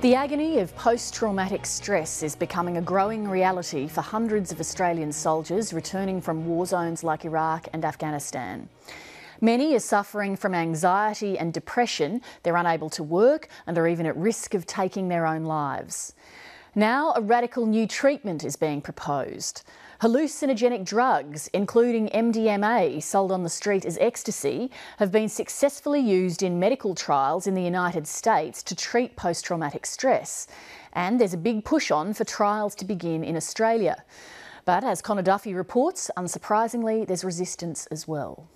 The agony of post-traumatic stress is becoming a growing reality for hundreds of Australian soldiers returning from war zones like Iraq and Afghanistan. Many are suffering from anxiety and depression. They're unable to work and are even at risk of taking their own lives. Now a radical new treatment is being proposed. Hallucinogenic drugs, including MDMA, sold on the street as ecstasy, have been successfully used in medical trials in the United States to treat post-traumatic stress. And there's a big push on for trials to begin in Australia. But as Connor Duffy reports, unsurprisingly, there's resistance as well.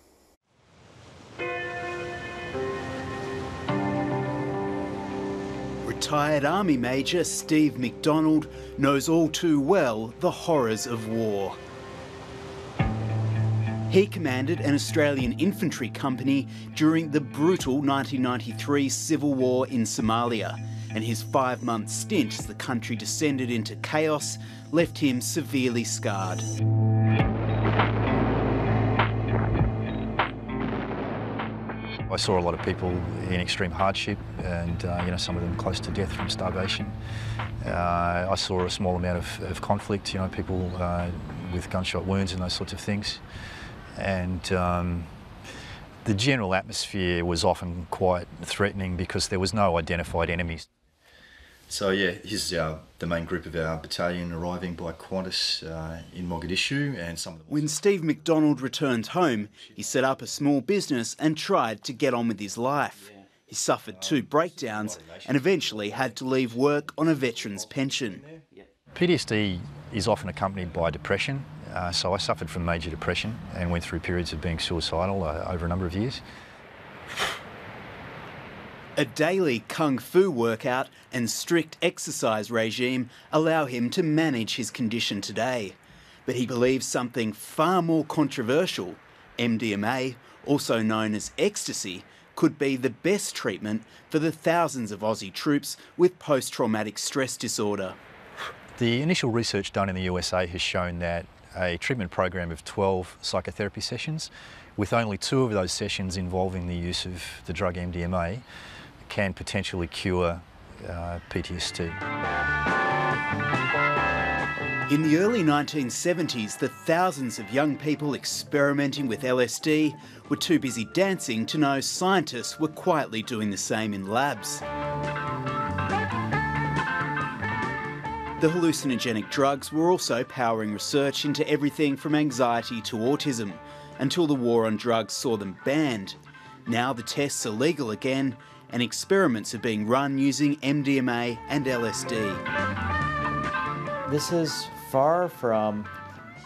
Retired Army Major Steve McDonald knows all too well the horrors of war. He commanded an Australian infantry company during the brutal 1993 civil war in Somalia, and his 5-month stint as the country descended into chaos left him severely scarred. I saw a lot of people in extreme hardship and, some of them close to death from starvation. I saw a small amount of conflict, people with gunshot wounds and those sorts of things. And the general atmosphere was often quite threatening because there was no identified enemies. So yeah, here's the main group of our battalion arriving by Qantas in Mogadishu, and some of them. When Steve McDonald returned home, he set up a small business and tried to get on with his life. He suffered 2 breakdowns and eventually had to leave work on a veteran's pension. PTSD is often accompanied by depression, so I suffered from major depression and went through periods of being suicidal over a number of years. A daily kung fu workout and strict exercise regime allow him to manage his condition today. But he believes something far more controversial, MDMA, also known as ecstasy, could be the best treatment for the thousands of Aussie troops with post-traumatic stress disorder. The initial research done in the USA has shown that a treatment program of 12 psychotherapy sessions, with only 2 of those sessions involving the use of the drug MDMA, can potentially cure PTSD. In the early 1970s, the thousands of young people experimenting with LSD were too busy dancing to know scientists were quietly doing the same in labs. The hallucinogenic drugs were also powering research into everything from anxiety to autism, until the war on drugs saw them banned. Now the tests are legal again, and experiments are being run using MDMA and LSD. This is far from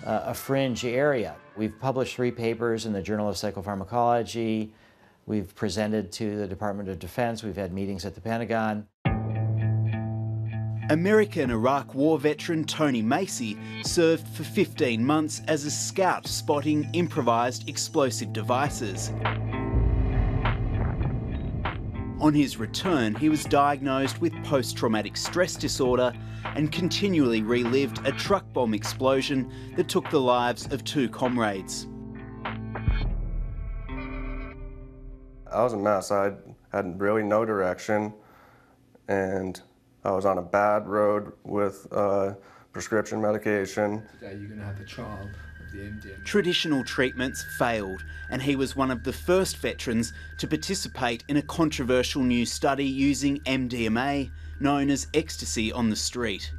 a fringe area. We've published 3 papers in the Journal of Psychopharmacology. We've presented to the Department of Defense. We've had meetings at the Pentagon. American Iraq war veteran Tony Macy served for 15 months as a scout spotting improvised explosive devices. On his return, he was diagnosed with post-traumatic stress disorder and continually relived a truck bomb explosion that took the lives of 2 comrades. I was a mess. I had really no direction, and I was on a bad road with prescription medication. Today you're going to have a trial. Traditional treatments failed, and he was one of the first veterans to participate in a controversial new study using MDMA, known as ecstasy on the street.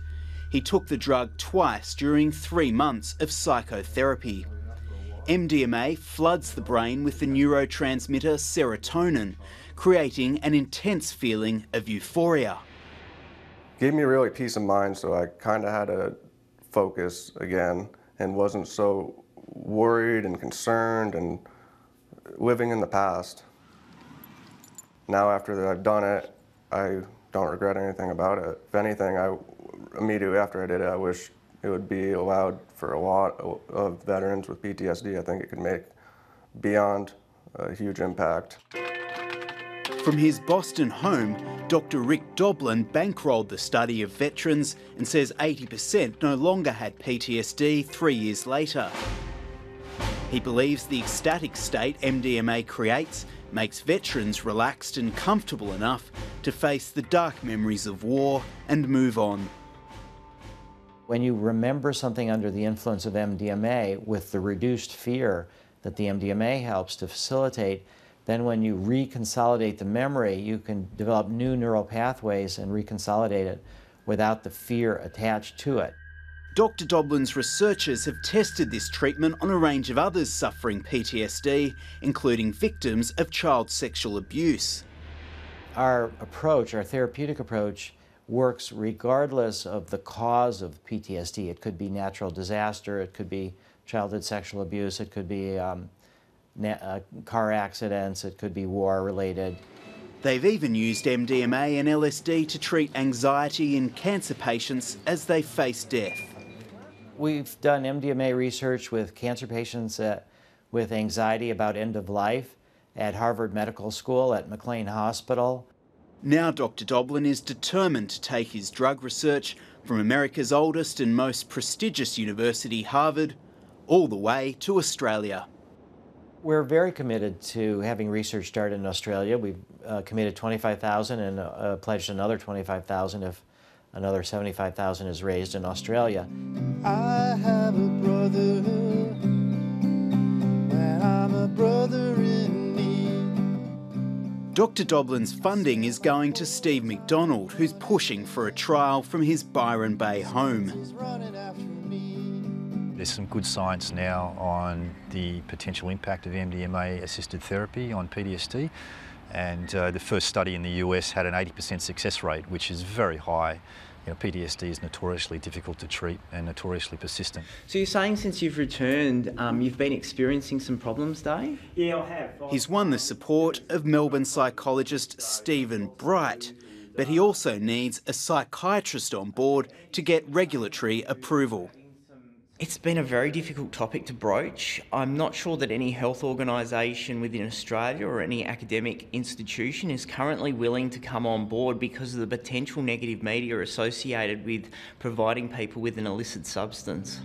He took the drug twice during 3 months of psychotherapy. MDMA floods the brain with the neurotransmitter serotonin, creating an intense feeling of euphoria. Gave me really peace of mind, so I kind of had to focus again and wasn't so worried and concerned and living in the past. Now after I've done it, I don't regret anything about it. If anything, immediately after I did it, I wish it would be allowed for a lot of veterans with PTSD. I think it could make beyond a huge impact. From his Boston home, Dr. Rick Doblin bankrolled the study of veterans and says 80% no longer had PTSD 3 years later. He believes the ecstatic state MDMA creates makes veterans relaxed and comfortable enough to face the dark memories of war and move on. When you remember something under the influence of MDMA with the reduced fear that the MDMA helps to facilitate, then when you reconsolidate the memory, you can develop new neural pathways and reconsolidate it without the fear attached to it. Dr. Doblin's researchers have tested this treatment on a range of others suffering PTSD, including victims of child sexual abuse. Our approach, our therapeutic approach, works regardless of the cause of PTSD. It could be natural disaster, it could be childhood sexual abuse, it could be car accidents, it could be war-related. They've even used MDMA and LSD to treat anxiety in cancer patients as they face death. We've done MDMA research with cancer patients with anxiety about end of life at Harvard Medical School, at McLean Hospital. Now Dr. Doblin is determined to take his drug research from America's oldest and most prestigious university, Harvard, all the way to Australia. We're very committed to having research started in Australia. We've committed $25,000 and pledged another $25,000 if another $75,000 is raised in Australia. I have a brother, and I'm a brother in need. Dr. Doblin's funding is going to Steve McDonald, who's pushing for a trial from his Byron Bay home. There's some good science now on the potential impact of MDMA-assisted therapy on PTSD, and the first study in the US had an 80% success rate, which is very high. You know, PTSD is notoriously difficult to treat and notoriously persistent. So you're saying since you've returned, you've been experiencing some problems, Dave? Yeah, I have. He's won the support of Melbourne psychologist Stephen Bright, but he also needs a psychiatrist on board to get regulatory approval. It's been a very difficult topic to broach. I'm not sure that any health organisation within Australia or any academic institution is currently willing to come on board because of the potential negative media associated with providing people with an illicit substance.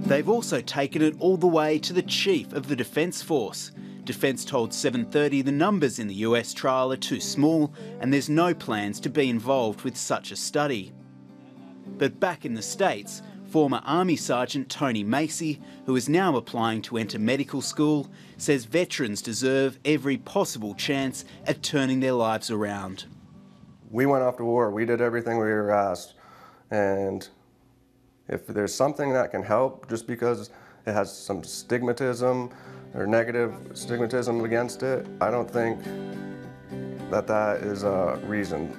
They've also taken it all the way to the chief of the Defence Force. Defence told 7:30 the numbers in the US trial are too small and there's no plans to be involved with such a study. But back in the States, former Army Sergeant Tony Macy, who is now applying to enter medical school, says veterans deserve every possible chance at turning their lives around. We went off to war, we did everything we were asked, and if there's something that can help just because it has some stigmatism or negative stigmatism against it, I don't think that that is a reason.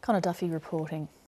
Connor Duffy reporting.